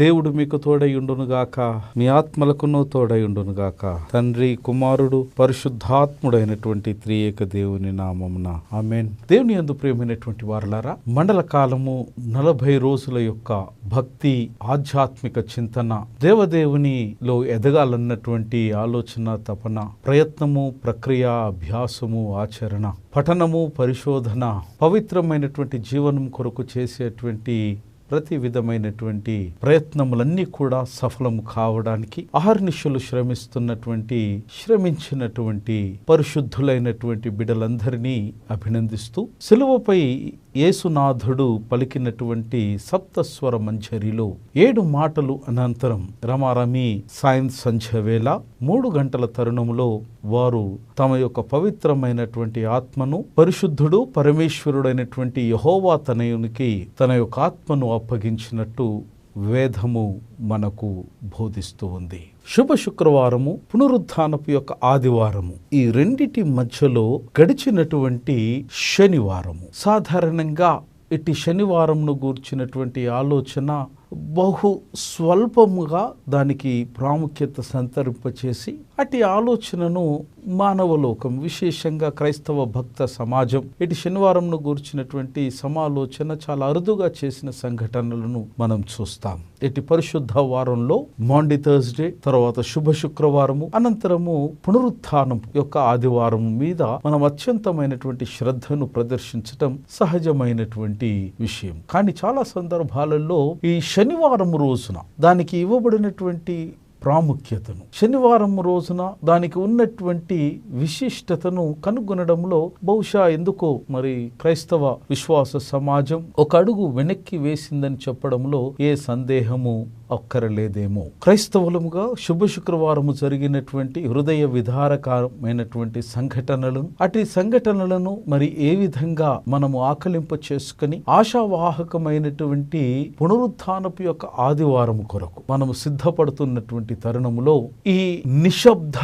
దేవుడు మీకు తోడయుండునుగాక, మీ ఆత్మలకును తోడయుండునుగాక. తండ్రి, కుమారుడు, పరిశుద్ధాత్ముడైనటువంటి త్రియేక దేవుని నామమున ఆమేన్. దేవుని యందు ప్రియమైనటువంటి వారలారా, మండల కాలము 40 రోజుల యొక్క భక్తి, ఆధ్యాత్మిక చింతన, దేవదేవునిలో ఎదగాలన్నటువంటి ఆలోచన, తపన, ప్రయత్నము, ప్రక్రియ, అభ్యాసము, ఆచరణ, పఠనము, పరిశోధన, పవిత్రమైనటువంటి జీవనం కొరకు చేసేటువంటి ప్రతి విధమైనటువంటి ప్రయత్నములన్నీ కూడా సఫలము కావడానికి అహర్నిశలు శ్రమించినటువంటి పరిశుద్ధులైనటువంటి బిడ్డలందరినీ అభినందిస్తూ, సిలువపై యేసునాథుడు పలికినటువంటి సప్తస్వర మంజరిలో 7 మాటలు అనంతరం రమారమి సంధ్య వేళ 3 గంటల తరుణంలో వారు తమ యొక్క పవిత్రమైనటువంటి ఆత్మను పరిశుద్ధుడు, పరమేశ్వరుడైనటువంటి యెహోవా తనయునికి తన యొక్క ఆత్మను అప్పగించినట్టు వేదము మనకు బోధిస్తూ ఉంది. శుభ శుక్రవారము, పునరుత్థానపు యొక్క ఆదివారము, ఈ రెండిటి మధ్యలో గడిచినటువంటి శనివారము. సాధారణంగా ఇట్టి శనివారంను గూర్చినటువంటి ఆలోచన బహు స్వల్పముగా దానికి ప్రాముఖ్యత సంతరింపచేసి అట్టి ఆలోచనను మానవలోకం, విశేషంగా క్రైస్తవ భక్త సమాజం ఇటు శనివారంను గూర్చినటువంటి సమాలోచన చాలా అరుదుగా చేసిన సంఘటనలను మనం చూస్తాం. ఇటు పరిశుద్ధ వారంలో మాండి థర్స్డే, తర్వాత శుభ శుక్రవారము, అనంతరము పునరుత్థానం యొక్క ఆదివారం మీద మనం అత్యంతమైనటువంటి శ్రద్ధను ప్రదర్శించటం సహజమైనటువంటి విషయం. కానీ చాలా సందర్భాలలో ఈ శనివారం రోజున దానికి ఇవ్వబడినటువంటి ప్రాముఖ్యతను, శనివారం రోజున దానికి ఉన్నటువంటి విశిష్టతను కనుగొనడంలో బహుశా ఎందుకో మరి క్రైస్తవ విశ్వాస సమాజం ఒక అడుగు వెనక్కి వేసిందని చెప్పడంలో ఏ సందేహము అక్కరలేదేమో. క్రైస్తవులముగా శుభ శుక్రవారము జరిగినటువంటి హృదయ విదారకమైనటువంటి సంఘటనలను, అటు సంఘటనలను మరి ఏ విధంగా మనము ఆకలింప చేసుకుని ఆశావాహకమైనటువంటి పునరుత్థానపు యొక్క ఆదివారము కొరకు మనము సిద్ధపడుతున్నటువంటి తరుణములో ఈ నిశ్శబ్ద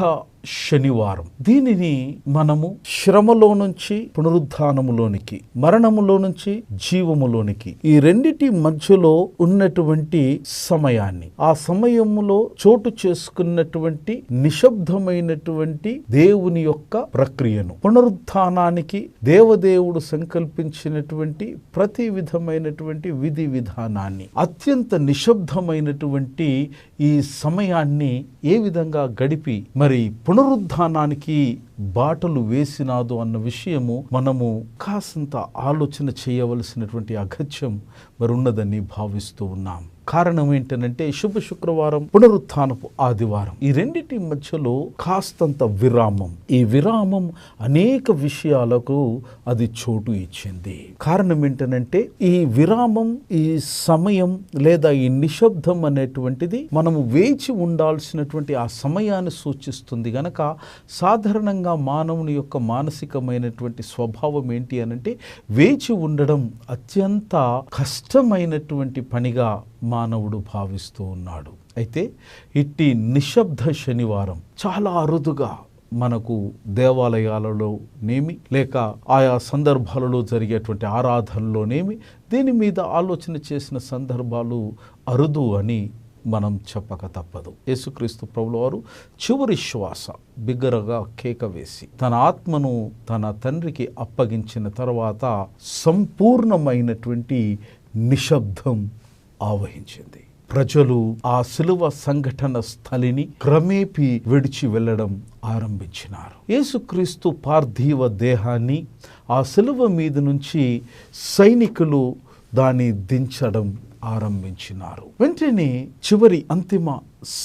శనివారం, దీనిని మనము శ్రమలో నుంచి పునరుత్థానములోనికి, మరణములో నుంచి జీవములోనికి, ఈ రెండిటి మధ్యలో ఉన్నటువంటి సమయాన్ని, ఆ సమయములో చోటు చేసుకున్నటువంటి నిశ్శబ్దమైనటువంటి దేవుని యొక్క ప్రక్రియను, పునరుత్థానానికి దేవదేవుడు సంకల్పించినటువంటి ప్రతి విధమైనటువంటి విధి విధానాన్ని, అత్యంత నిశ్శబ్దమైనటువంటి ఈ సమయాన్ని ఏ విధంగా గడిపి మరి పునరుద్ధానానికి బాటలు వేసినాదు అన్న విషయము మనము కాసంత ఆలోచన చేయవలసినటువంటి అగత్యం మరున్నదని భావిస్తూ ఉన్నాం. కారణం ఏంటనంటే శుభ శుక్రవారం, పునరుత్థానపు ఆదివారం, ఈ రెండిటి మధ్యలో కాస్తంత విరామం. ఈ విరామం అనేక విషయాలకు అది చోటు ఇచ్చింది. కారణం ఏంటనంటే ఈ విరామం, ఈ సమయం లేదా ఈ నిశ్శబ్దం అనేటువంటిది మనము వేచి ఉండాల్సినటువంటి ఆ సమయాన్ని సూచిస్తుంది గనక సాధారణంగా మానవుని యొక్క మానసికమైనటువంటి స్వభావం ఏంటి అనంటే వేచి ఉండడం అత్యంత కష్టమైనటువంటి పనిగా మానవుడు భావిస్తూ ఉన్నాడు. అయితే ఇట్టి నిశ్శబ్ద శనివారం చాలా అరుదుగా మనకు దేవాలయాలలోనేమి లేక ఆయా సందర్భాలలో జరిగేటువంటి ఆరాధనలోనేమి దీని మీద ఆలోచన చేసిన సందర్భాలు అరుదు అని మనం చెప్పక తప్పదు. యేసుక్రీస్తు ప్రభుల వారు చివరి శ్వాస బిగ్గరగా కేక వేసి తన ఆత్మను తన తండ్రికి అప్పగించిన తర్వాత సంపూర్ణమైనటువంటి నిశ్శబ్దం ఆవహించింది. ప్రజలు ఆ సిలువ సంఘటన స్థలిని క్రమేపీ విడిచి వెళ్ళడం ఆరంభించినారు. యేసుక్రీస్తు పార్థివ దేహాన్ని ఆ సిలువ మీద నుంచి సైనికులు దాన్ని దించడం ఆరంభించినారు. వెంటనే చివరి అంతిమ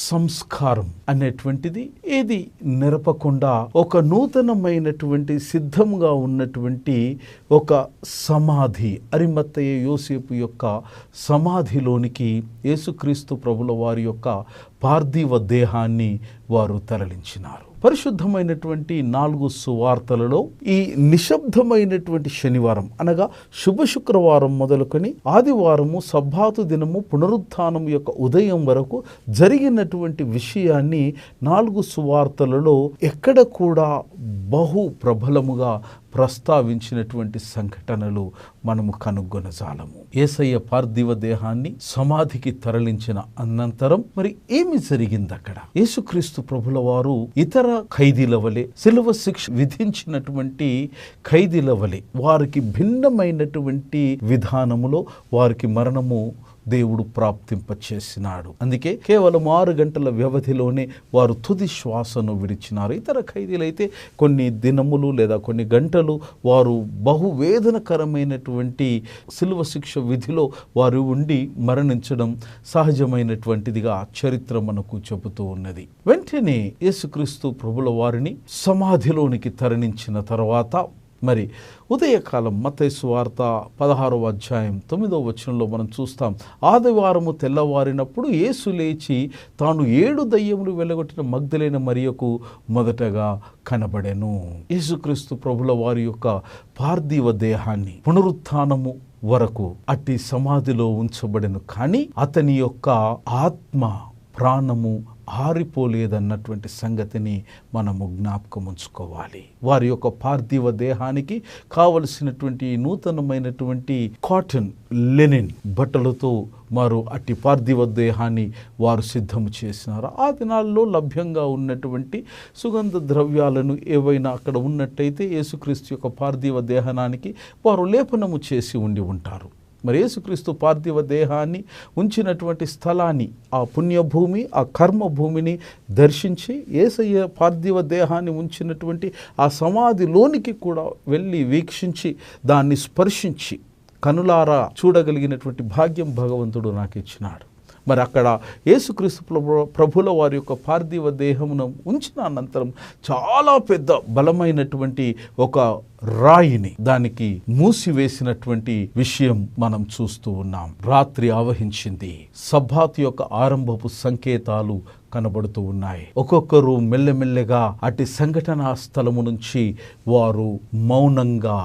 సంస్కారం అనేటువంటిది ఏది నిరపకుండా ఒక నూతనమైనటువంటి సిద్ధంగా ఉన్నటువంటి ఒక సమాధి, అరిమత్తయి యోసేపు యొక్క సమాధిలోనికి యేసుక్రీస్తు ప్రభుల వారి యొక్క పార్థివ దేహాన్ని వారు తరలించినారు. పరిశుద్ధమైనటువంటి 4 సువార్తలలో ఈ నిశ్శబ్దమైనటువంటి శనివారం అనగా శుభ శుక్రవారం మొదలుకొని ఆదివారము, సబ్బాతు దినము, పునరుత్థానం యొక్క ఉదయం వరకు జరిగినటువంటి విషయాన్ని 4 సువార్తలలో ఎక్కడ కూడా బహు ప్రబలముగా ప్రస్తావించినటువంటి సంఘటనలు మనము కనుగొనజాలము. యేసయ్య పార్థివ దేహాన్ని సమాధికి తరలించిన అనంతరం మరి ఏమి జరిగింది అక్కడ? యేసుక్రీస్తు ప్రభుల వారు ఇతర ఖైదీల వలె, శిలువ శిక్ష విధించినటువంటి ఖైదీల వలె వారికి భిన్నమైనటువంటి విధానములో వారికి మరణము దేవుడు ప్రాప్తింపచేసినాడు. అందుకే కేవలం 6 గంటల వ్యవధిలోనే వారు తుది శ్వాసను విడిచినారు. ఇతర ఖైదీలైతే కొన్ని దినములు లేదా కొన్ని గంటలు వారు బహువేదనకరమైనటువంటి శిలువ శిక్ష విధిలో వారు ఉండి మరణించడం సహజమైనటువంటిదిగా చరిత్ర మనకు చెబుతూ ఉన్నది. వెంటనే యేసుక్రీస్తు ప్రభుల వారిని సమాధిలోనికి తరలించిన తర్వాత మరి ఉదయకాలం మత్తయి సువార్త 16వ అధ్యాయం 9వ వచనంలో మనం చూస్తాం. ఆదివారము తెల్లవారినప్పుడు యేసు లేచి తాను 7 దయ్యములు వెళ్ళగొట్టిన మగ్దలైన మరియకు మొదటగా కనబడెను. యేసుక్రీస్తు ప్రభుల వారి యొక్క పార్థివ దేహాన్ని పునరుత్థానము వరకు అట్టి సమాధిలో ఉంచబడెను. కానీ అతని యొక్క ఆత్మ ప్రాణము ఆరిపోలేదన్నటువంటి సంగతిని మనము జ్ఞాపకం ఉంచుకోవాలి. వారి యొక్క పార్థివ దేహానికి కావలసినటువంటి నూతనమైనటువంటి కాటన్, లెనిన్ బట్టలతో వారు అట్టి పార్థివ దేహాన్ని వారు సిద్ధం చేసినారు. ఆ దినాల్లో లభ్యంగా ఉన్నటువంటి సుగంధ ద్రవ్యాలను ఏవైనా అక్కడ ఉన్నట్టయితే యేసుక్రీస్తు యొక్క పార్థివ దేహానికి వారు లేపనము చేసి ఉండి ఉంటారు. మరి యేసుక్రీస్తు పార్థివ దేహాన్ని ఉంచినటువంటి స్థలాన్ని, ఆ పుణ్యభూమి, ఆ కర్మభూమిని దర్శించి యేసయ్య పార్థివ దేహాన్ని ఉంచినటువంటి ఆ సమాధిలోనికి కూడా వెళ్ళి వీక్షించి దాన్ని స్పర్శించి కనులారా చూడగలిగినటువంటి భాగ్యం భగవంతుడు నాకు ఇచ్చినాడు. మరి అక్కడ యేసుక్రీస్తు ప్రభుల వారి యొక్క పార్థివ దేహమును ఉంచిన అనంతరం చాలా పెద్ద బలమైనటువంటి ఒక రాయిని దానికి మూసివేసినటువంటి విషయం మనం చూస్తూ ఉన్నాం. రాత్రి ఆవహించింది. సబ్బాత్ యొక్క ఆరంభపు సంకేతాలు కనబడుతూ ఉన్నాయి. ఒక్కొక్కరు మెల్లమెల్లగా అట్టి సంఘటనా స్థలము నుంచి వారు మౌనంగా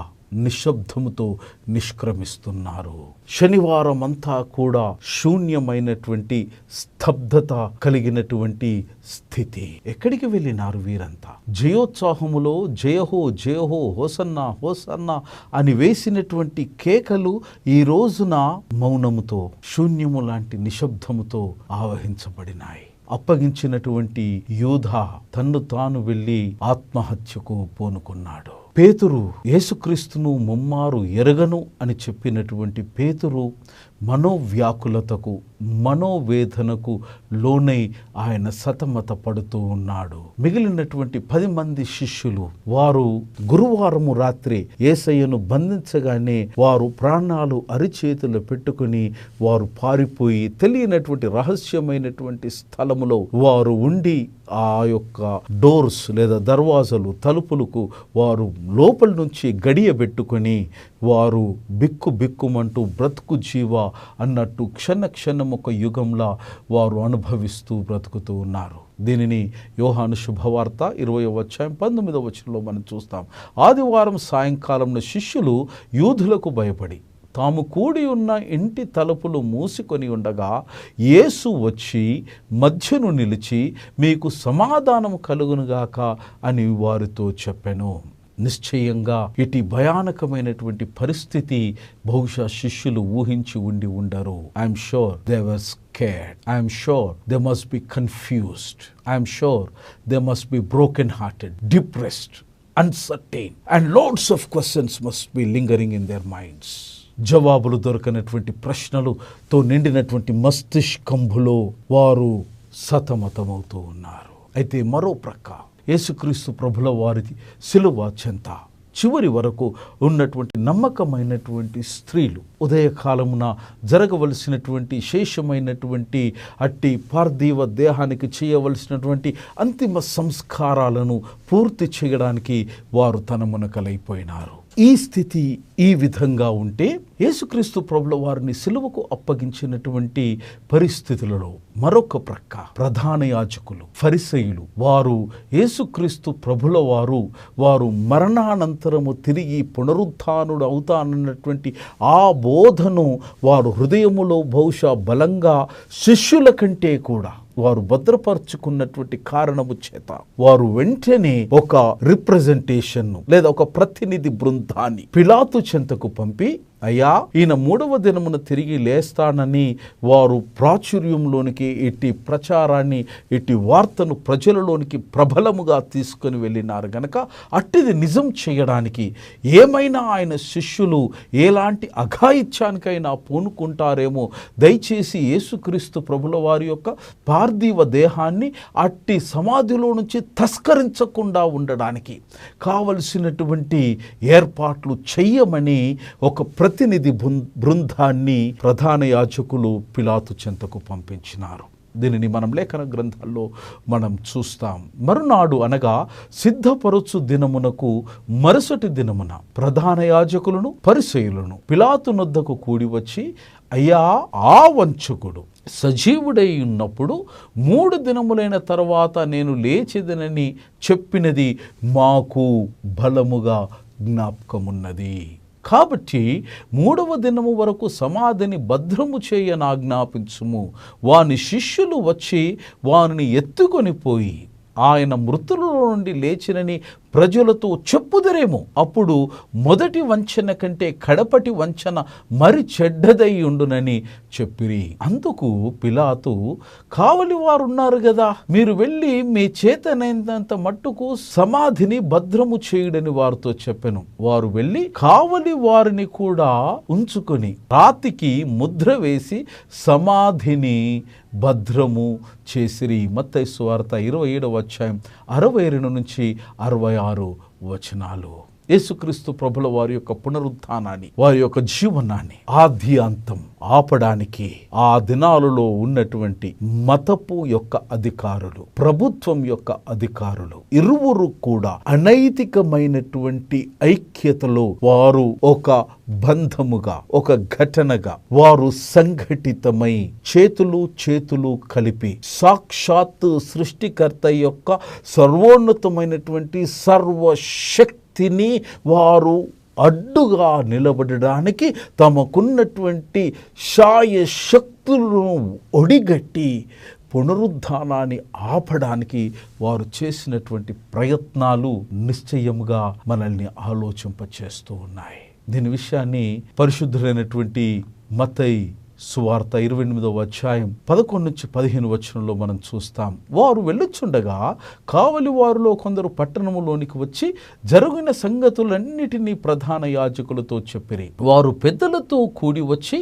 నిశ్శబ్దముతో నిష్క్రమిస్తున్నారు. శనివారం అంతా కూడా శూన్యమైనటువంటి స్తబ్దత కలిగినటువంటి స్థితి. ఎక్కడికి వెళ్ళినారు వీరంతా? జయోత్సాహములో జయహో జయహో హోసన్నా హోసన్నా అని వేసినటువంటి కేకలు ఈ రోజున మౌనముతో, శూన్యము లాంటి నిశ్శబ్దముతో ఆవహించబడినాయి. అప్పగించినటువంటి యూదా తన్ను తాను వెళ్ళి ఆత్మహత్యకు పూనుకున్నాడు. పేతురు యేసుక్రీస్తును ముమ్మారు ఎరగను అని చెప్పినటువంటి పేతురు మనోవ్యాకులతకు, మనోవేదనకు లోనై ఆయన సతమత పడుతూ ఉన్నాడు. మిగిలినటువంటి 10 మంది శిష్యులు వారు గురువారము రాత్రి యేసయ్యను బంధించగానే వారు ప్రాణాలు అరిచేతులు పెట్టుకుని వారు పారిపోయి తెలియనటువంటి రహస్యమైనటువంటి స్థలములో వారు ఉండి ఆ యొక్క డోర్స్ లేదా దర్వాజలు, తలుపులకు వారు లోపల నుంచి గడియ పెట్టుకొని వారు బిక్కు బిక్కుమంటూ బ్రతుకు జీవ అన్నట్టు క్షణ క్షణం ఒక యుగంలా వారు అనుభవిస్తూ బ్రతుకుతూ ఉన్నారు. దీనిని యోహాను శుభవార్త 20వ అధ్యాయం 19వ వచనంలో మనం చూస్తాం. ఆదివారం సాయంకాలంలో శిష్యులు యూదులకు భయపడి తాము కూడి ఉన్న ఇంటి తలుపులు మూసుకొని ఉండగా యేసు వచ్చి మధ్యను నిలిచి మీకు సమాధానం కలుగునుగాక అని వారితో చెప్పెను. నిశ్చయంగా ఇటు భయానకమైనటువంటి పరిస్థితి బహుశా శిష్యులు ఊహించి ఉండి ఉండరు. I'm sure they were scared. I'm sure they must be confused. I'm sure they must be broken hearted, depressed, uncertain and loads of questions must be lingering in there minds. జవాబులు దొరకనటువంటి ప్రశ్నలతో నిండినటువంటి మస్తిష్కంలో వారు సతమతమవుతూ ఉన్నారు. అయితే మరో ప్రక్క యేసుక్రీస్తు ప్రభుల వారికి శిలువ చెంత చివరి వరకు ఉన్నటువంటి నమ్మకమైనటువంటి స్త్రీలు ఉదయకాలమున జరగవలసినటువంటి శేషమైనటువంటి అట్టి పార్థివ దేహానికి చేయవలసినటువంటి అంతిమ సంస్కారాలను పూర్తి చేయడానికి వారు తనమునకలైపోయినారు. ఈ స్థితి ఈ విధంగా ఉంటే యేసుక్రీస్తు ప్రభుల వారిని సిలువకు అప్పగించినటువంటి పరిస్థితులలో మరొక ప్రక్క ప్రధాన యాజకులు, ఫరిసయ్యులు వారు యేసుక్రీస్తు ప్రభుల వారు మరణానంతరము తిరిగి పునరుత్థానుడు అవుతానన్నటువంటి ఆ బోధను వారు హృదయములో బహుశా బలంగా శిష్యుల కంటే కూడా వారు భద్రపరుచుకున్నటువంటి కారణము చేత వారు వెంటనే ఒక రిప్రజెంటేషన్ లేదా ఒక ప్రతినిధి బృందాన్ని పిలాతు చెంతకు పంపి, అయ్యా ఈయన 3వ దినమున తిరిగి లేస్తానని వారు ప్రాచుర్యంలోనికి ఇట్టి ప్రచారాన్ని, ఇట్టి వార్తను ప్రజలలోనికి ప్రబలముగా తీసుకొని వెళ్ళినారు గనక అట్టిది నిజం చేయడానికి ఏమైనా ఆయన శిష్యులు ఎలాంటి అఘాయిత్యానికైనా పూనుకుంటారేమో, దయచేసి యేసుక్రీస్తు ప్రభుల వారి యొక్క పార్థివ దేహాన్ని అట్టి సమాధిలో నుంచి తస్కరించకుండా ఉండడానికి కావలసినటువంటి ఏర్పాట్లు చెయ్యమని ఒక ప్రతినిధి బృందాన్ని ప్రధాన యాజకులు పిలాతు చెంతకు పంపించినారు. దీనిని మనం లేఖన గ్రంథాల్లో మనం చూస్తాం. మరునాడు అనగా సిద్ధపరచు దినమునకు మరుసటి దినమున ప్రధాన యాజకులను, పరిసయ్యులను పిలాతు నొద్దకు కూడి వచ్చి, అయ్యా ఆ వంచకుడు సజీవుడై ఉన్నప్పుడు 3 దినములైన తర్వాత నేను లేచెదనని చెప్పినది మాకు బలముగా జ్ఞాపకమున్నది. కాబట్టి 3వ దినము వరకు సమాధిని భద్రము చేయనాజ్ఞాపించుము. వాని శిష్యులు వచ్చి వారిని ఎత్తుకొని పోయి ఆయన మృతులలో నుండి లేచినని ప్రజలతో చెప్పుదరేమో, అప్పుడు మొదటి వంచన కంటే కడపటి వంచన మరి చెడ్డదై ఉండునని చెప్పిరి. అందుకు పిలాతు, కావలి వారు ఉన్నారు కదా, మీరు వెళ్ళి మీ చేతనైనంత మట్టుకు సమాధిని భద్రము చేయుడని వారితో చెప్పెను. వారు వెళ్ళి కావలి వారిని కూడా ఉంచుకొని రాతికి ముద్ర వేసి సమాధిని భద్రము చేసిరి. మత్తయి సువార్త 27వ అధ్యాయం 62 నుంచి 66 వచనాలు. యేసుక్రీస్తు ప్రభుల వారి యొక్క పునరుత్థానాన్ని, వారి యొక్క జీవనాన్ని ఆది అంతం ఆపడానికి ఆ దినాలలో ఉన్నటువంటి మతపు యొక్క అధికారులు, ప్రభుత్వం యొక్క అధికారులు ఇరువురు కూడా అనైతికమైనటువంటి ఐక్యతలో వారు ఒక బంధముగా, ఒక ఘటనగా వారు సంఘటితమై చేతులు కలిపి సాక్షాత్తు సృష్టికర్త యొక్క సర్వోన్నతమైనటువంటి సర్వశక్తిని వారు అడ్డుగా నిలబడడానికి తమకున్నటువంటి శాయశక్తులను ఒడిగట్టి పునరుద్ధానాన్ని ఆపడానికి వారు చేసినటువంటి ప్రయత్నాలు నిశ్చయముగా మనల్ని ఆలోచింపచేస్తూ ఉన్నాయి. దీని విషయాన్ని పరిశుద్ధులైనటువంటి మత్తయి సువార్త 28వ అధ్యాయం 11 నుంచి 15 వచనంలో మనం చూస్తాం. వారు వెళ్ళుచుండగా కావలి వారిలో కొందరు పట్టణములోనికి వచ్చి జరిగిన సంగతులన్నిటినీ ప్రధాన యాజకులతో చెప్పిరి. వారు పెద్దలతో కూడి వచ్చి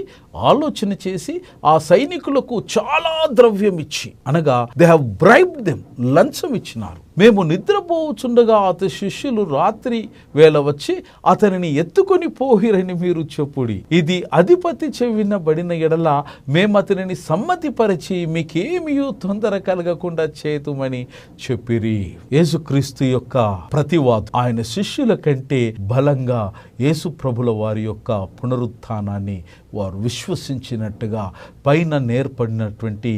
ఆలోచన చేసి ఆ సైనికులకు చాలా ద్రవ్యం ఇచ్చి, అనగా దే హావ్ బ్రైబ్డ్ దెమ్, లంచం ఇచ్చినారు. మేము నిద్రపోవచుండగా అతని శిష్యులు రాత్రి వేళ వచ్చి అతనిని ఎత్తుకొని పోహిరని మీరు చెప్పుడి. ఇది అధిపతి చెవినబడిన ఎడల మేము అతనిని సమ్మతిపరిచి మీకేమీ తొందర కలగకుండా చేతుమని చెప్పిరి. యేసుక్రీస్తు యొక్క ప్రతివాదు ఆయన శిష్యుల కంటే బలంగా యేసు ప్రభుల వారి యొక్క పునరుత్థానాన్ని వారు విశ్వసించినట్టుగా పైన నేర్పడినటువంటి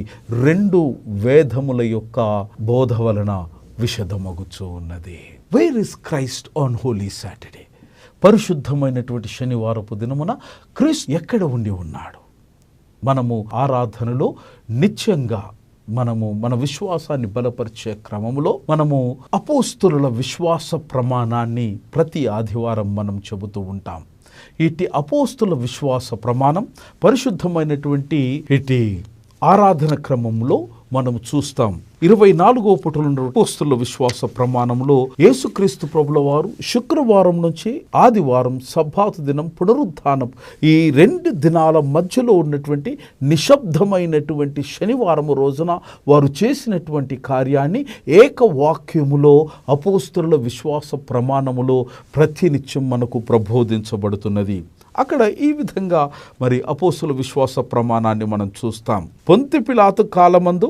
2 వేదముల యొక్క బోధ వలన విషదమగుచూ ఉన్నది. Where is Christ on Holy Saturday? పరిశుద్ధమైనటువంటి శనివారపు దినమున క్రీస్తు ఎక్కడ ఉండి ఉన్నాడు? మనము ఆరాధనలో నిత్యంగా మన విశ్వాసాన్ని బలపరిచే క్రమములో మనము అపోస్తలుల విశ్వాస ప్రమాణాన్ని ప్రతి ఆదివారం మనం చెబుతూ ఉంటాం. ఇటు అపోస్తల విశ్వాస ప్రమాణం పరిశుద్ధమైనటువంటి ఇటు ఆరాధన క్రమంలో మనం చూస్తాం. 24వ పుటలో అపోస్తలుల విశ్వాస ప్రమాణంలో యేసుక్రీస్తు ప్రభుల వారు శుక్రవారం నుంచి ఆదివారం సబ్బాతు దినం పునరుత్థానం, ఈ 2 దినాల మధ్యలో ఉన్నటువంటి నిశ్శబ్దమైనటువంటి శనివారం రోజున వారు చేసినటువంటి కార్యాన్ని ఏకవాక్యములో అపోస్తలుల విశ్వాస ప్రమాణములో ప్రతినిత్యం మనకు ప్రబోధించబడుతున్నది. అక్కడ ఈ విధంగా మరి అపోస్తలుల విశ్వాస ప్రమాణాన్ని మనం చూస్తాం. పొంతి పిలాతు కాలమందు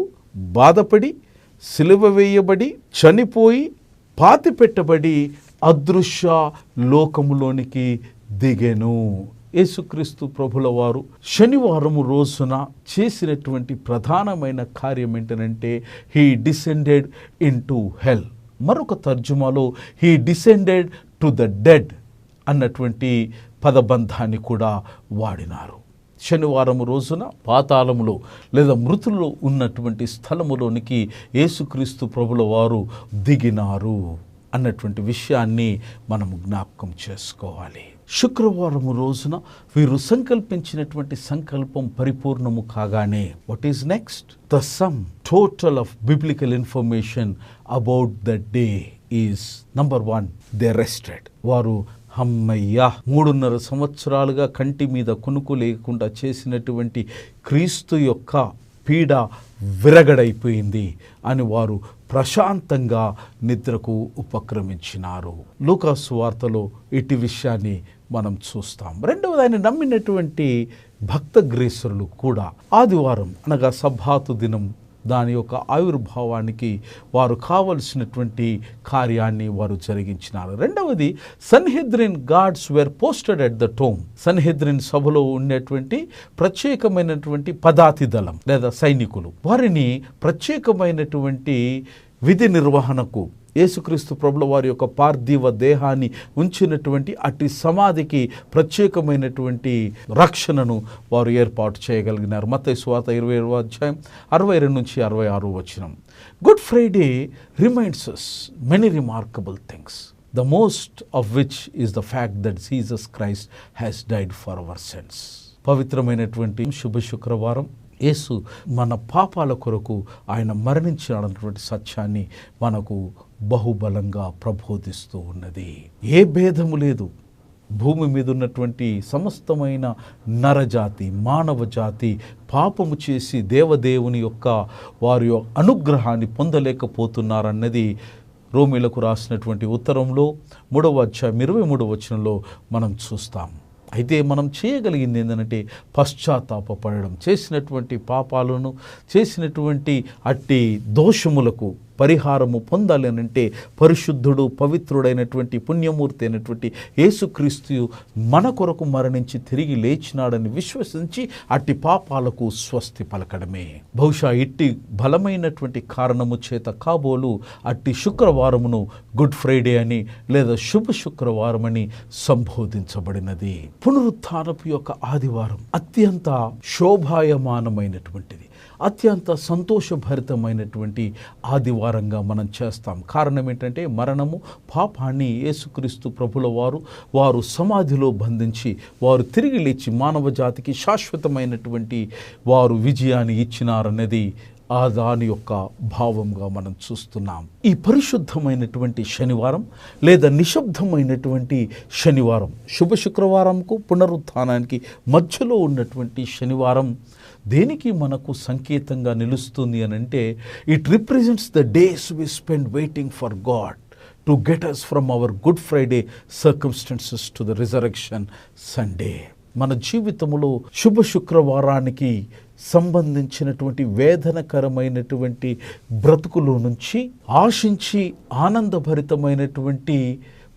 బాధపడి, సిలువ వేయబడి, చనిపోయి, పాతిపెట్టబడి అదృశ్య లోకములోనికి దిగెను. యేసుక్రీస్తు ప్రభుల వారు శనివారం రోజున చేసినటువంటి ప్రధానమైన కార్యం ఏంటంటే he descended in to hell. మరొక తర్జుమాలో he descended to the dead అన్నటువంటి పదబంధాన్ని కూడా వాడినారు. శనివారం రోజున పాతాళములో లేదా మృతుల్లో ఉన్నటువంటి స్థలములోనికి యేసుక్రీస్తు ప్రభుల వారు దిగినారు అన్నటువంటి విషయాన్ని మనం జ్ఞాపకం చేసుకోవాలి. శుక్రవారం రోజున వీరు సంకల్పించినటువంటి సంకల్పం పరిపూర్ణము కాగానే what is next? The sum total of biblical information about the day is number 1, they rested. వారు అమ్మయ్యా 3.5 సంవత్సరాలుగా కంటి మీద కునుకు లేకుండా చేసినటువంటి క్రీస్తు యొక్క పీడ విరగడైపోయింది అని వారు ప్రశాంతంగా నిద్రకు ఉపక్రమించినారు. లూకాసు వార్తలో ఇటు విషయాన్ని మనం చూస్తాం. రెండవది, ఆయన నమ్మినటువంటి భక్త గ్రేసరులు కూడా ఆదివారం అనగా సబ్బాతు దినం దాని యొక్క ఆవిర్భావానికి వారు కావలసినటువంటి కార్యాన్ని వారు జరిగించినారు. రెండవది, Sanhedrin guards were posted at the tomb. Sanhedrin సభలో ఉండేటువంటి ప్రత్యేకమైనటువంటి పదాతి దళం లేదా సైనికులు వారిని ప్రత్యేకమైనటువంటి విధి నిర్వహణకు యేసుక్రీస్తు ప్రభుల వారి యొక్క పార్థివ దేహాన్ని ఉంచినటువంటి అట్టి సమాధికి ప్రత్యేకమైనటువంటి రక్షణను వారు ఏర్పాటు చేయగలిగినారు. మత్తయి సువార్త 27వ అధ్యాయం 62-66 వచనం. Good Friday reminds us many remarkable things, the most of which is the fact that Jesus Christ has died for our sins. పవిత్రమైనటువంటి శుభ శుక్రవారం యేసు మన పాపాల కొరకు ఆయన మరణించినటువంటి సత్యాన్ని మనకు బహుబలంగా ప్రబోధిస్తూ ఉన్నది. ఏ భేదము లేదు. భూమి మీద ఉన్నటువంటి సమస్తమైన నరజాతి మానవ జాతి పాపము చేసి దేవదేవుని యొక్క వారి అనుగ్రహాన్ని పొందలేకపోతున్నారన్నది రోమీలకు రాసినటువంటి ఉత్తరంలో 3వ అధ్యాయం 23వ వచనంలో మనం చూస్తాం. అయితే మనం చేయగలిగింది ఏంటంటే పశ్చాత్తాపపడడం, చేసినటువంటి పాపాలను చేసినటువంటి అట్టి దోషములకు పరిహారము పొందాలి అనంటే పరిశుద్ధుడు పవిత్రుడైనటువంటి పుణ్యమూర్తి అయినటువంటి యేసుక్రీస్తు మన కొరకు మరణించి తిరిగి లేచినాడని విశ్వసించి అట్టి పాపాలకు స్వస్తి పలకడమే. బహుశా ఇట్టి బలమైనటువంటి కారణము చేత కాబోలు అట్టి శుక్రవారమును గుడ్ ఫ్రైడే అని లేదా శుభ శుక్రవారం అని సంబోధించబడినది. పునరుత్థానపు యొక్క ఆదివారం అత్యంత శోభాయమానమైనటువంటిది, అత్యంత సంతోషభరితమైనటువంటి ఆదివారంగా మనం చేస్తాం. కారణం ఏంటంటే మరణము పాపాన్ని యేసుక్రీస్తు ప్రభుల వారు సమాధిలో బంధించి వారు తిరిగి లేచి మానవ జాతికి శాశ్వతమైనటువంటి వారు విజయాన్ని ఇచ్చినారన్నది ఆ దాని యొక్క భావంగా మనం చూస్తున్నాం. ఈ పరిశుద్ధమైనటువంటి శనివారం లేదా నిశ్శబ్దమైనటువంటి శనివారం, శుభ శుక్రవారంకు పునరుత్థానానికి మధ్యలో ఉన్నటువంటి శనివారం దేనికి మనకు సంకేతంగా నిలుస్తుంది అని అంటే it represents the days we spend waiting for God to get us from our Good Friday circumstances to the resurrection Sunday. మన జీవితంలో శుభ శుక్రవారానికి సంబంధించినటువంటి వేదనకరమైనటువంటి బ్రతుకులో నుంచి ఆశించి ఆనందభరితమైనటువంటి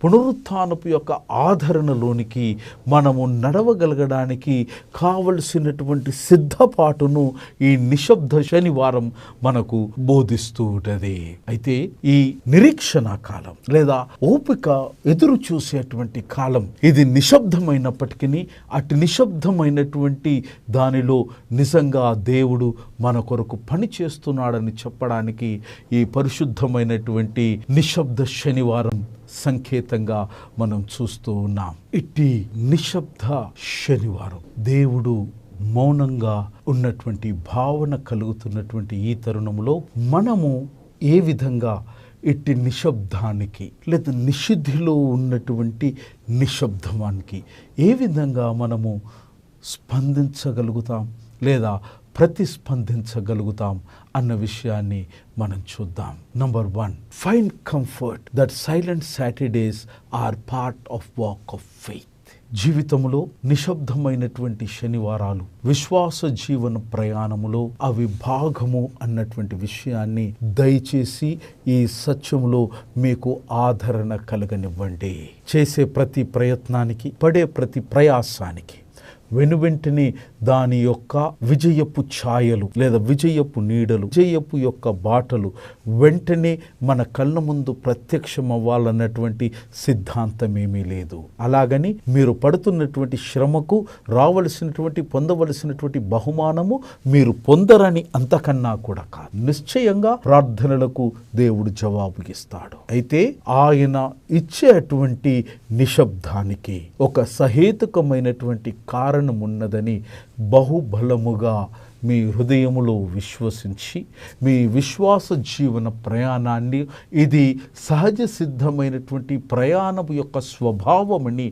పునరుత్థానపు యొక్క ఆదరణలోనికి మనము నడవగలగడానికి కావలసినటువంటి సిద్ధపాటును ఈ నిశ్శబ్ద శనివారం మనకు బోధిస్తూ ఉంటుంది. అయితే ఈ నిరీక్షణ కాలం లేదా ఓపిక ఎదురు చూసేటువంటి కాలం ఇది నిశ్శబ్దమైనప్పటికీ అటు నిశ్శబ్దమైనటువంటి దానిలో నిజంగా దేవుడు మన కొరకు పని చేస్తున్నాడని చెప్పడానికి ఈ పరిశుద్ధమైనటువంటి నిశ్శబ్ద శనివారం సంకేతంగా మనం చూస్తూ ఉన్నాం. ఇట్టి నిశ్శబ్ద శనివారం దేవుడు మౌనంగా ఉన్నటువంటి భావన కలుగుతున్నటువంటి ఈ తరుణంలో మనము ఏ విధంగా ఇట్టి నిశ్శబ్దానికి లేదా నిషిద్ధిలో ఉన్నటువంటి నిశ్శబ్దానికి ఏ విధంగా మనము స్పందించగలుగుతాం లేదా ప్రతిస్పందించగలుగుతాం అన్న విషయాన్ని మనం చూద్దాం. Number 1, find comfort that silent Saturdays are part of walk of faith. జీవితంలో నిశ్శబ్దమైనటువంటి శనివారాలు విశ్వాస జీవన ప్రయాణములో అవి భాగము అన్నటువంటి విషయాన్ని దయచేసి ఈ సత్యములో మీకు ఆదరణ కలగనివ్వండి. చేసే ప్రతి ప్రయత్నానికి పడే ప్రతి ప్రయాసానికి వెనువెంటనే దాని యొక్క విజయపు ఛాయలు లేదా విజయపు నీడలు, విజయపు యొక్క బాటలు వెంటనే మన కళ్ళ ముందు ప్రత్యక్షమవ్వాలన్నటువంటి సిద్ధాంతం ఏమీ లేదు. అలాగని మీరు పడుతున్నటువంటి శ్రమకు రావలసినటువంటి పొందవలసినటువంటి బహుమానము మీరు పొందరని అంతకన్నా కూడా కాదు. నిశ్చయంగా ప్రార్థనలకు దేవుడు జవాబు ఇస్తాడు. అయితే ఆయన ఇచ్చేటువంటి నిశ్శబ్దానికి ఒక సహేతుకమైనటువంటి కారణం ఉన్నదని బహుబలముగా మీ హృదయములో విశ్వసించి మీ విశ్వాస జీవన ప్రయాణాన్ని ఇది సహజ సిద్ధమైనటువంటి ప్రయాణం యొక్క స్వభావమని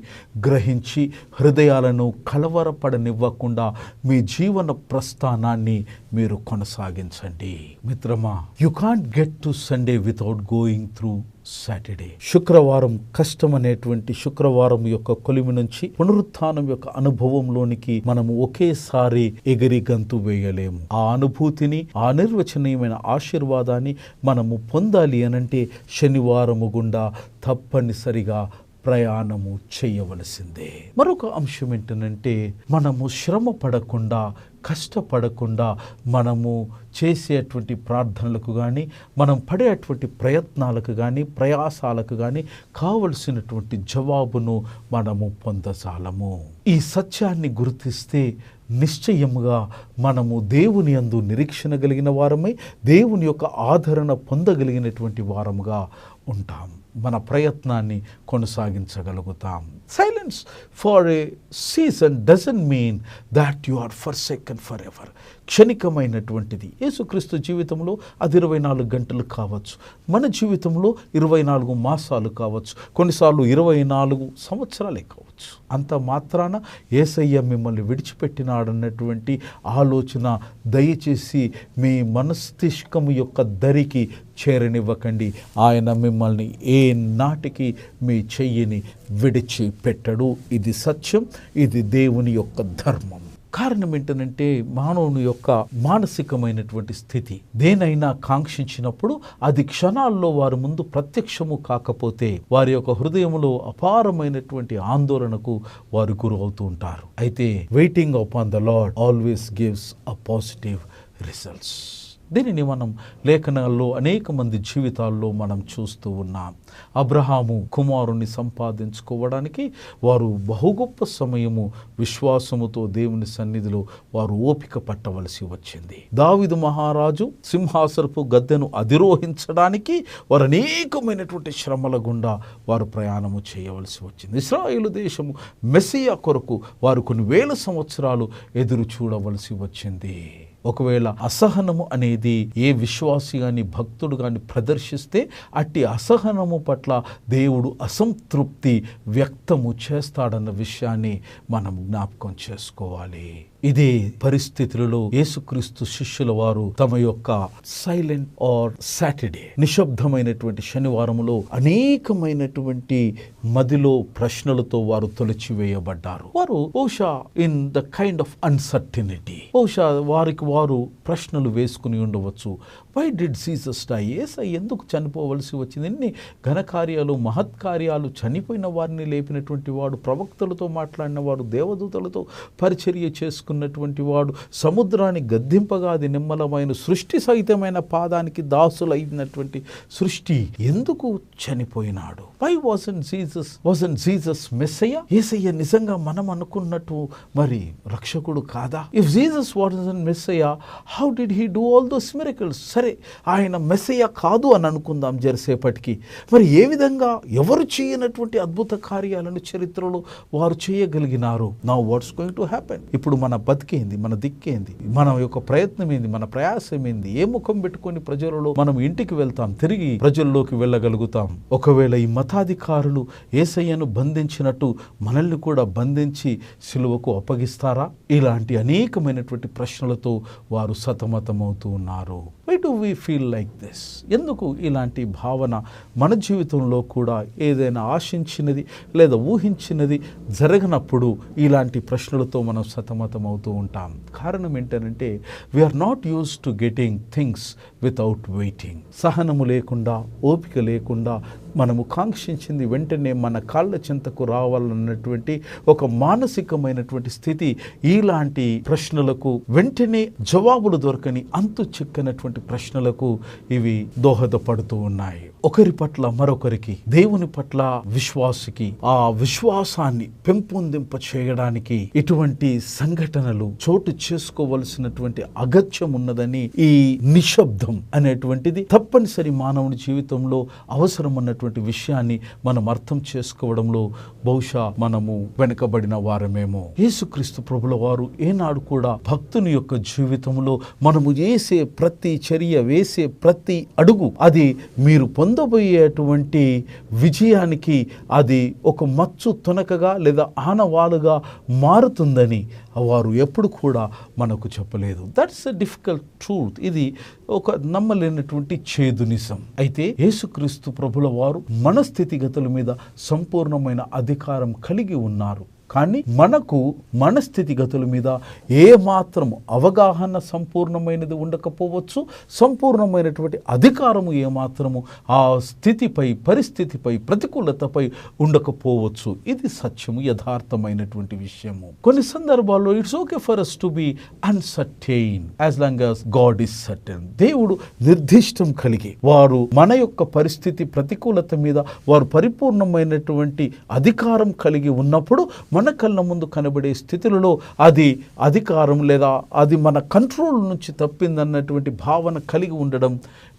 గ్రహించి హృదయాలను కలవరపడనివ్వకుండా మీ జీవన ప్రస్థానాన్ని మీరు కొనసాగించండి. మిత్రమా, you can't get to Sunday without going through Saturday. శుక్రవారం కష్టం అనేటువంటి శుక్రవారం యొక్క కొలిమి నుంచి పునరుత్థానం యొక్క అనుభవంలోనికి మనము ఒకేసారి ఎగిరి గంతు వేయలేము. ఆ అనుభూతిని, ఆ నిర్వచనీయమైన ఆశీర్వాదాన్ని మనము పొందాలి అనంటే శనివారము గుండా తప్పనిసరిగా ప్రయాణము చేయవలసిందే. మరొక అంశం ఏంటంటే మనము శ్రమ పడకుండా, కష్టపడకుండా మనము చేసేటువంటి ప్రార్థనలకు కానీ, మనం పడేటువంటి ప్రయత్నాలకు కానీ, ప్రయాసాలకు కానీ కావలసినటువంటి జవాబును మనము పొందజాలము. ఈ సత్యాన్ని గుర్తిస్తే నిశ్చయముగా మనము దేవుని యందు నిరీక్షణ కలిగిన వారమై దేవుని యొక్క ఆదరణ పొందగలిగినటువంటి వారముగా ఉంటాం. మన ప్రయత్నాన్ని కొనసాగించగలుగుతాం. Silence for a season doesn't mean that you are forsaken forever. క్షణికమైనటువంటిది. యేసుక్రీస్తు జీవితంలో అది 24 గంటలు కావచ్చు, మన జీవితంలో 24 మాసాలు కావచ్చు, కొన్నిసార్లు 24 సంవత్సరాలే కావచ్చు. అంత మాత్రాన యేసయ్య మిమ్మల్ని విడిచిపెట్టినాడన్నటువంటి ఆలోచన దయచేసి మీ మనస్తిష్కము యొక్క దరికి చేరనివ్వకండి. ఆయన మిమ్మల్ని ఏ నాటికి మీ చెయ్యిని విడిచిపెట్టడు. ఇది సత్యం, ఇది దేవుని యొక్క ధర్మం. కారణం ఏంటంటే మానవుని యొక్క మానసికమైనటువంటి స్థితి. దేనైనా కాంక్షించినప్పుడు అది క్షణాల్లో వారి ముందు ప్రత్యక్షము కాకపోతే వారి యొక్క హృదయంలో అపారమైనటువంటి ఆందోళనకు వారు గురి అవుతూ ఉంటారు. అయితే waiting upon the lord always gives a positive results. దీనిని మనం లేఖనాల్లో అనేక మంది జీవితాల్లో మనం చూస్తూ ఉన్నాం. అబ్రహాము కుమారుని సంపాదించుకోవడానికి వారు బహు గొప్ప సమయము విశ్వాసముతో దేవుని సన్నిధిలో వారు ఓపిక పట్టవలసి వచ్చింది. దావీదు మహారాజు సింహాసనపు గద్దెను అధిరోహించడానికి వారు అనేకమైనటువంటి శ్రమల గుండా వారు ప్రయాణము చేయవలసి వచ్చింది. ఇశ్రాయేలు దేశము మెస్సియా కొరకు వారు కొన్ని వేల సంవత్సరాలు ఎదురు చూడవలసి వచ్చింది. ఒకవేళ అసహనము అనేది ఏ విశ్వాసి కానీ భక్తుడు కానీ ప్రదర్శిస్తే అట్టి అసహనము పట్ల దేవుడు అసంతృప్తి వ్యక్తము చేస్తాడన్న విషయాన్ని మనం జ్ఞాపకం చేసుకోవాలి. ఇదే పరిస్థితులలో యేసుక్రీస్తు శిష్యుల వారు తమ యొక్క సైలెంట్ ఆర్ సాటర్డే నిశ్శబ్దమైనటువంటి శనివారములో అనేకమైనటువంటి మదిలో ప్రశ్నలతో వారు తొలిచివేయబడ్డారు. వారు బహుశా in the kind of uncertainty బహుశా వారికి వారు ప్రశ్నలు వేసుకుని ఉండవచ్చు. Why did Jesus die? యేసయ్య ఎందుకు చనిపోవలసి వచ్చింది? ఎన్ని ఘనకార్యాలు, మహత్కార్యాలు, చనిపోయిన వారిని లేపినటువంటి వాడు, ప్రవక్తలతో మాట్లాడిన వాడు, దేవదూతలతో పరిచర్య చేసుకున్నటువంటి వాడు, సముద్రాన్ని గద్దింపగా అది నిమ్మలమైన సృష్టి సహితమైన పాదానికి దాసులైనటువంటి సృష్టి ఎందుకు చనిపోయినాడు? Why wasn't Jesus Messiah? యేసయ్య నిజంగా మనం అనుకున్నట్టు మరి రక్షకుడు కాదా? If Jesus wasn't Messiah, how did he do all those miracles? సరే, ఆయన మెస్సయ్య కాదు అని అనుకుందాం జరసేపటికి. మరి ఏ విధంగా ఎవరు చేయనటువంటి అద్భుత కార్యాలను చరిత్రలో వారు చేయగలిగినారు? Now what's going to happen? ఇప్పుడు మన బతికేంది, మన దిక్కేంది, మన యొక్క ప్రయత్నం ఏంది, మన ప్రయాసం ఏంది? ఏ ముఖం పెట్టుకొని ప్రజలలో మనం ఇంటికి వెళ్తాం, తిరిగి ప్రజల్లోకి వెళ్ళగలుగుతాం? ఒకవేళ ఈ మతాధికారులు యేసయ్యను బంధించినట్టు మనల్ని కూడా బంధించి సిలువకు అప్పగిస్తారా? ఇలాంటి అనేకమైనటువంటి ప్రశ్నలతో వారు సతమతమవుతూ ఉన్నారు. Why do we feel like this? ఎందుకు ఇలాంటి భావన మన జీవితంలో కూడా ఏదైనా ఆశించినది లేదా ఊహించినది జరగనప్పుడు ఇలాంటి ప్రశ్నలతో మనం సతమతం అవుతూ ఉంటాం. కారణం ఏంటంటే we are not use to getting things without waiting. సహనము లేకుండా, ఓపిక లేకుండా మనము కాంక్షించింది వెంటనే మన కాళ్ళ చెంతకు రావాలన్నటువంటి ఒక మానసికమైనటువంటి స్థితి ఇలాంటి ప్రశ్నలకు, వెంటనే జవాబులు దొరకని అంతు చిక్కనటువంటి ప్రశ్నలకు ఇవి దోహదపడుతూ ఉన్నాయి. ఒకరి పట్ల మరొకరికి, దేవుని పట్ల విశ్వాసికి ఆ విశ్వాసాన్ని పెంపొందింప చేయడానికి ఇటువంటి సంఘటనలు చోటు చేసుకోవలసినటువంటి అగత్యం ఉన్నదని ఈ నిశ్శబ్దం అనేటువంటిది తప్పనిసరి మానవుని జీవితంలో అవసరం అన్నటువంటి విషయాన్ని మనం అర్థం చేసుకోవడంలో బహుశా మనము వెనుకబడిన వారమేమో. యేసుక్రీస్తు ప్రభుల వారు ఏనాడు కూడా భక్తుని యొక్క జీవితంలో మనము చేసే ప్రతి చర్య, వేసే ప్రతి అడుగు అది మీరు పొందబోయేటువంటి విజయానికి అది ఒక మచ్చు తొనకగా లేదా ఆనవాలుగా మారుతుందని వారు ఎప్పుడు కూడా మనకు చెప్పలేదు. That's a difficult truth. ఇది ఒక నమ్మలేనటువంటి చేదు నిజం. అయితే యేసుక్రీస్తు ప్రభుల వారు మన స్థితిగతుల మీద సంపూర్ణమైన అధికారం కలిగి ఉన్నారు. కానీ మనకు మన స్థితిగతుల మీద ఏమాత్రం అవగాహన సంపూర్ణమైనది ఉండకపోవచ్చు, సంపూర్ణమైనటువంటి అధికారము ఏమాత్రము ఆ స్థితిపై, పరిస్థితిపై, ప్రతికూలతపై ఉండకపోవచ్చు. ఇది సత్యము, యథార్థమైనటువంటి విషయము. కొన్ని సందర్భాల్లో it's okay for us to be uncertain as long as God is certain. దేవుడు నిర్దిష్టం కలిగి వారు మన యొక్క పరిస్థితి, ప్రతికూలత మీద వారు పరిపూర్ణమైనటువంటి అధికారం కలిగి ఉన్నప్పుడు మన కళ్ళ ముందు కనబడే స్థితులలో అది అధికారం లేదా అది మన కంట్రోల్ నుంచి తప్పిందన్నటువంటి భావన కలిగి ఉండడం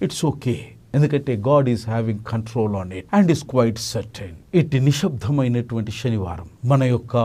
ఇట్స్ ఓకే. ఎందుకంటే God is having control on it and is quite certain. ఇట్టి నిశ్శబ్దమైనటువంటి శనివారం మన యొక్క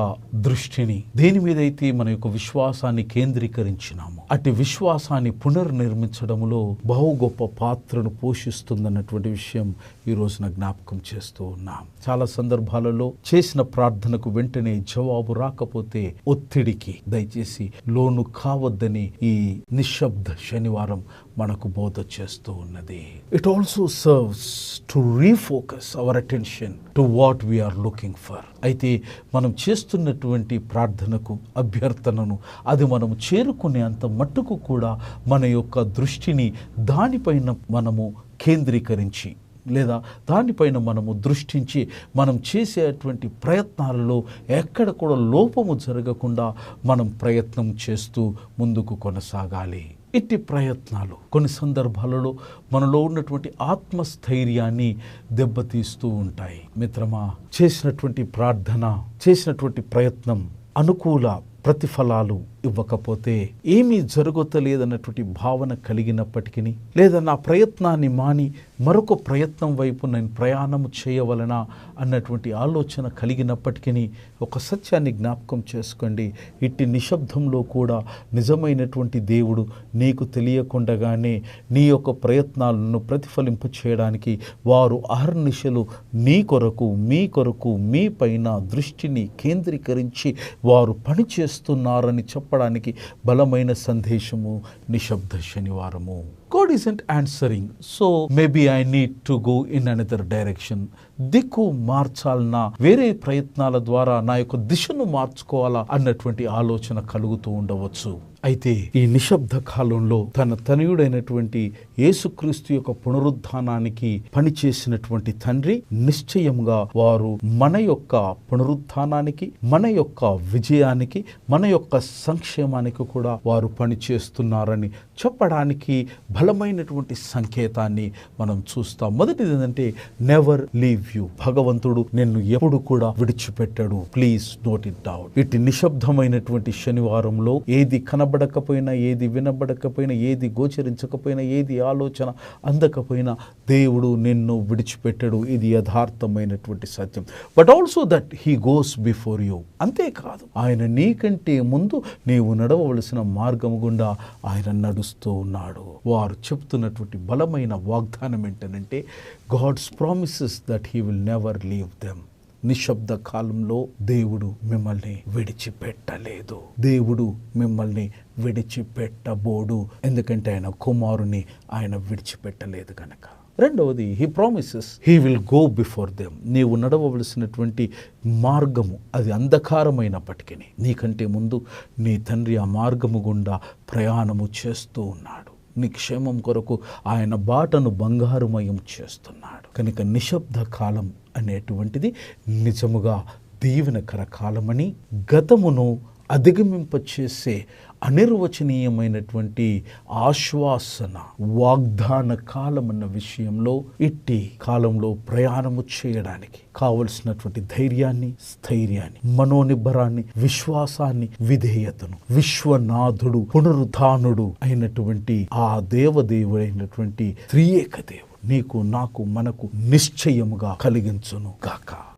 దృష్టిని దేని మీదైతే మన యొక్క విశ్వాసాన్ని కేంద్రీకరించినామో అట్టి విశ్వాసాన్ని పునర్నిర్మించడంలో బహు గొప్ప పాత్రను పోషిస్తుందన్నటువంటి విషయం ఈ రోజున జ్ఞాపకం చేస్తూ ఉన్నాం. చాలా సందర్భాలలో చేసిన ప్రార్థనకు వెంటనే జవాబు రాకపోతే ఒత్తిడికి దయచేసి లోను కావద్దని ఈ నిశ్శబ్ద శనివారం మనకు బోధ చేస్తూ ఉన్నది. It also serves to refocus our attention to what we are looking for. అయితే మనం చేస్తున్నటువంటి ప్రార్థనకు, అభ్యర్థనను అది మనం చేరుకునే అంత మట్టుకు కూడా మన యొక్క దృష్టిని దానిపైన మనము కేంద్రీకరించి లేదా దానిపైన మనము దృష్టించి మనం చేసేటువంటి ప్రయత్నాలలో ఎక్కడ కూడా లోపము జరగకుండా మనం ప్రయత్నం చేస్తూ ముందుకు కొనసాగాలి. ఇట్టి ప్రయత్నాలు కొన్ని సందర్భాలలో మనలో ఉన్నటువంటి ఆత్మస్థైర్యాన్ని దెబ్బతీస్తూ ఉంటాయి. మిత్రమా, చేసినటువంటి ప్రార్థన, చేసినటువంటి ప్రయత్నం అనుకూల ప్రతిఫలాలు ఇవ్వకపోతే ఏమీ జరగలేదన్నటువంటి భావన కలిగినప్పటికీ, లేదా నా ప్రయత్నాన్ని మాని మరొక ప్రయత్నం వైపు నేను ప్రయాణం చేయవలనా అన్నటువంటి ఆలోచన కలిగినప్పటికీ ఒక సత్యాన్ని జ్ఞాపకం చేసుకోండి. ఇట్టి నిశ్శబ్దంలో కూడా నిజమైనటువంటి దేవుడు నీకు తెలియకుండగానే నీ యొక్క ప్రయత్నాలను ప్రతిఫలింప చేయడానికి వారు అహర్నిశలు నీ కొరకు, మీ కొరకు, మీ పైన దృష్టిని కేంద్రీకరించి వారు పనిచేస్తున్నారని చెప్పడానికి బలమైన సందేశము నిశ్శబ్ద శనివారము. God isn't answering, so maybe I need to go in another direction. దిక్కు మార్చాలన్నా, వేరే ప్రయత్నాల ద్వారా నా యొక్క దిశను మార్చుకోవాలా అన్నటువంటి ఆలోచన కలుగుతూ ఉండవచ్చు. అయితే ఈ నిశ్శబ్ద కాలంలో తన తనయుడైనటువంటి యేసుక్రీస్తు యొక్క పునరుద్ధానానికి పనిచేసినటువంటి తండ్రి నిశ్చయంగా వారు మన యొక్క పునరుద్ధానానికి, మన యొక్క విజయానికి, మన యొక్క సంక్షేమానికి కూడా వారు పనిచేస్తున్నారని చెప్పడానికి బలమైనటువంటి సంకేతాన్ని మనం చూస్తాం. మొదటిది ఏంటంటే నెవర్ లీవ్ యూ. భగవంతుడు నిన్ను ఎప్పుడు కూడా విడిచిపెట్టాడు. Please note it down. ఇటు నిశ్శబ్దమైనటువంటి శనివారంలో ఏది కనబడకపోయినా, ఏది వినబడకపోయినా, ఏది గోచరించకపోయినా, ఏది ఆలోచన అందకపోయినా దేవుడు నిన్ను విడిచిపెట్టాడు. ఇది యథార్థమైనటువంటి సత్యం. But also that he goes before you. అంతేకాదు, ఆయన నీకంటే ముందు నీవు నడవవలసిన మార్గం గుండా ఆయన నడుస్తూ ఉన్నాడు. వారు చెప్తున్నటువంటి బలమైన వాగ్దానం ఏంటంటే God's promises that he will never leave them. నిశ్శబ్ద కాలంలో దేవుడు మిమ్మల్ని విడిచిపెట్టలేదు. దేవుడు మిమ్మల్ని విడిచిపెట్టబోడు. ఎందుకంటే ఆయన కుమారుని ఆయన విడిచిపెట్టలేదు కనుక. రెండవది, he promises he will go before them. నీవు నడవవలసినటువంటి మార్గము అది అంధకారమైనప్పటికీ నీకంటే ముందు నీ తండ్రి ఆ మార్గము గుండా ప్రయాణము చేస్తూ ఉన్నాడు. నీ క్షేమం కొరకు ఆయన బాటను బంగారుమయం చేస్తున్నాడు. కనుక నిశ్శబ్ద కాలం అనేటువంటిది నిజముగా దీవెనకర కాలమని, గతమును అధిగమింపచేసే అనిర్వచనీయమైనటువంటి ఆశ్వాసన వాగ్దాన కాలం అన్న విషయంలో ఇట్టి కాలంలో ప్రయాణము చేయడానికి కావలసినటువంటి ధైర్యాన్ని, స్థైర్యాన్ని, మనోనిబ్బరాన్ని, విశ్వాసాన్ని, విధేయతను విశ్వనాథుడు పునరుత్థానుడు అయినటువంటి ఆ దేవదేవుడైనటువంటి త్రియేక దేవుడు నీకు, నాకు, మనకు నిశ్చయముగా కలిగించును గాక.